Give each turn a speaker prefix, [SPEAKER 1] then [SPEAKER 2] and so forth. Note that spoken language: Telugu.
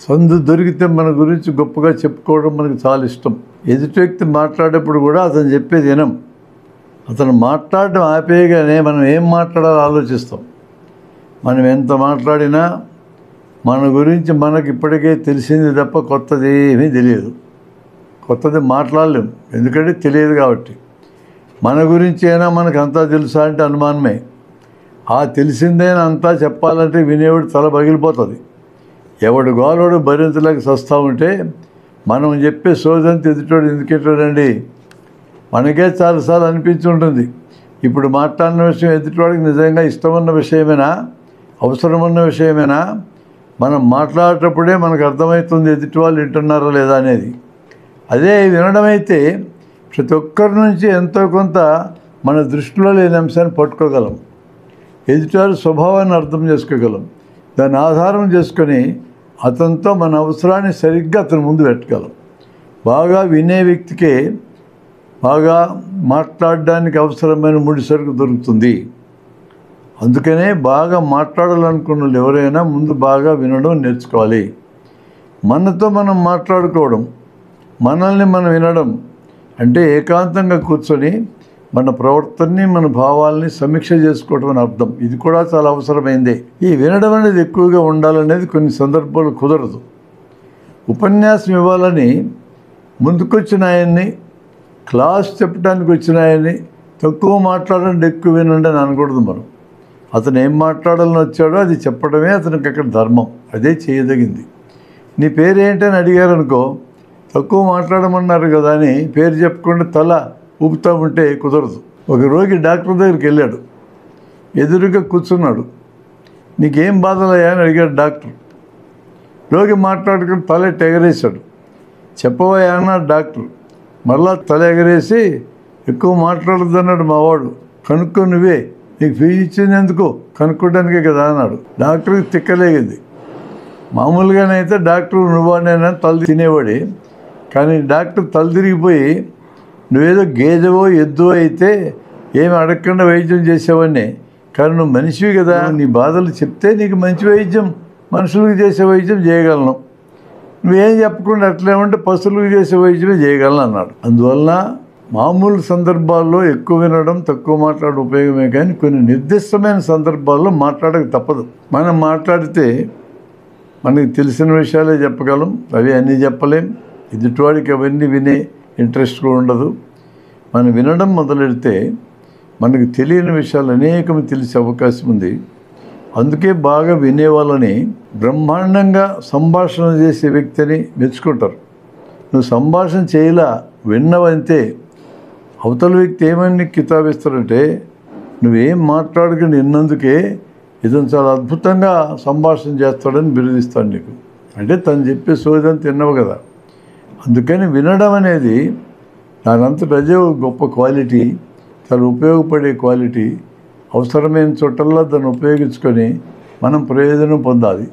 [SPEAKER 1] సందు దొరికితే మన గురించి గొప్పగా చెప్పుకోవడం మనకు చాలా ఇష్టం. ఎదుటి వ్యక్తి మాట్లాడేప్పుడు కూడా అతను చెప్పేది వినం. అతను మాట్లాడడం ఆపేయగానే మనం ఏం మాట్లాడాలో ఆలోచిస్తాం. మనం ఎంత మాట్లాడినా మన గురించి మనకి ఇప్పటికే తెలిసింది తప్ప కొత్తది ఏమీ తెలియదు. కొత్తది మాట్లాడలేము, ఎందుకంటే తెలియదు కాబట్టి. మన గురించి అయినా మనకు అంతా తెలుసా అంటే అనుమానమే. ఆ తెలిసిందేనా అంతా చెప్పాలంటే వినేవాడు తల పగిలిపోతుంది. ఎవడు గోలవాడు భరించలేక సస్తా ఉంటే మనం చెప్పే సోదంతా ఎదుటోడు ఎందుకెట్టాడండి, మనకే చాలాసార్లు అనిపించి ఉంటుంది. ఇప్పుడు మాట్లాడిన విషయం ఎదుటివాడికి నిజంగా ఇష్టమున్న విషయమేనా, అవసరమున్న విషయమేనా, మనం మాట్లాడేటప్పుడే మనకు అర్థమవుతుంది ఎదుటి వాళ్ళు వింటున్నారా లేదా అనేది. అదే వినడం అయితే ప్రతి ఒక్కరి నుంచి ఎంతో కొంత మన దృష్టిలో లేని అంశాన్ని పట్టుకోగలం. ఎదుటివారి స్వభావాన్ని అర్థం చేసుకోగలం. దాన్ని ఆధారం చేసుకొని అతనితో మన అవసరాన్ని సరిగ్గా అతని ముందు పెట్టగలం. బాగా వినే వ్యక్తికే బాగా మాట్లాడడానికి అవసరమైన ముడిసరుకు దొరుకుతుంది. అందుకనే బాగా మాట్లాడాలనుకున్న వాళ్ళు ఎవరైనా ముందు బాగా వినడం నేర్చుకోవాలి. మనతో మనం మాట్లాడుకోవడం, మనల్ని మనం వినడం అంటే ఏకాంతంగా కూర్చొని మన ప్రవర్తనని మన భావాల్ని సమీక్ష చేసుకోవడం అని అర్థం. ఇది కూడా చాలా అవసరమైందే. ఈ వినడం అనేది ఎక్కువగా ఉండాలనేది కొన్ని సందర్భాలు కుదరదు. ఉపన్యాసం ఇవ్వాలని ముందుకొచ్చిన ఆయన్ని, క్లాస్ చెప్పడానికి వచ్చిన ఆయన్ని తక్కువ మాట్లాడండి ఎక్కువ వినండి అని అనకూడదు. మనం అతను ఏం మాట్లాడాలని వచ్చాడో అది చెప్పడమే అతనికి అక్కడ ధర్మం. అదే చేయదగింది. నీ పేరేంటని అడిగారనుకో, తక్కువ మాట్లాడమన్నారు కదా అని పేరు చెప్పకుండా తల ఊపుతూ ఉంటే కుదరదు. ఒక రోగి డాక్టర్ దగ్గరికి వెళ్ళాడు. ఎదురుగా కూర్చున్నాడు. నీకేం బాధలయ్యా అని అడిగాడు డాక్టర్. రోగి మాట్లాడుకుని తల ఎగరేశాడు. చెప్పవయ్యా అన్నాడు డాక్టర్. మళ్ళా తల ఎగరేసి ఎక్కువ మాట్లాడద్దు అన్నాడు మావాడు. కనుక్కో నువ్వే, నీకు ఫీజు ఇచ్చింది ఎందుకు, కనుక్కోవడానికే కదా అన్నాడు. డాక్టర్కి తిక్కలేగింది. మామూలుగానైతే డాక్టర్ నువ్వనేనా తల తినేవాడి. కానీ డాక్టర్ తల తిరిగిపోయి నువ్వేదో గేదెవో ఎద్దువో అయితే ఏమి అడగకుండా వైద్యం చేసేవాడిని, కానీ నువ్వు మనిషివి కదా, నీ బాధలు చెప్తే నీకు మంచి వైద్యం, మనుషులకు చేసే వైద్యం చేయగలను. నువ్వేం చెప్పకుండా అట్లేమంటే పశువులకు చేసే వైద్యమే చేయగలను అన్నాడు. అందువల్ల మామూలు సందర్భాల్లో ఎక్కువ వినడం, తక్కువ మాట్లాడడం ఉపయోగమే, కానీ కొన్ని నిర్దిష్టమైన సందర్భాల్లో మాట్లాడక తప్పదు. మనం మాట్లాడితే మనకి తెలిసిన విషయాలే చెప్పగలం, అవి అన్నీ చెప్పలేం. ఎదుటివాడికి అవన్నీ వినే ఇంట్రెస్ట్ కూడా ఉండదు. మనం వినడం మొదలెడితే మనకు తెలియని విషయాలు అనేకం తెలిసే అవకాశం ఉంది. అందుకే బాగా వినేవాళ్ళని బ్రహ్మాండంగా సంభాషణ చేసే వ్యక్తిని మెచ్చుకుంటారు. నువ్వు సంభాషణ చేయలా, విన్నవంతే. అవతల వ్యక్తి ఏమని కితాబిస్తారంటే నువ్వేం మాట్లాడుకుని విన్నందుకే ఇతను చాలా అద్భుతంగా సంభాషణ చేస్తాడని బిరుదిస్తాడు నీకు. అంటే తను చెప్పే సోదంతా తిన్నవు కదా. అందుకని వినడం అనేది దానంతట అదే ఒక గొప్ప క్వాలిటీ, చాలా ఉపయోగపడే క్వాలిటీ. అవసరమైన చోటల్లో దాన్ని ఉపయోగించుకొని మనం ప్రయోజనం పొందాలి.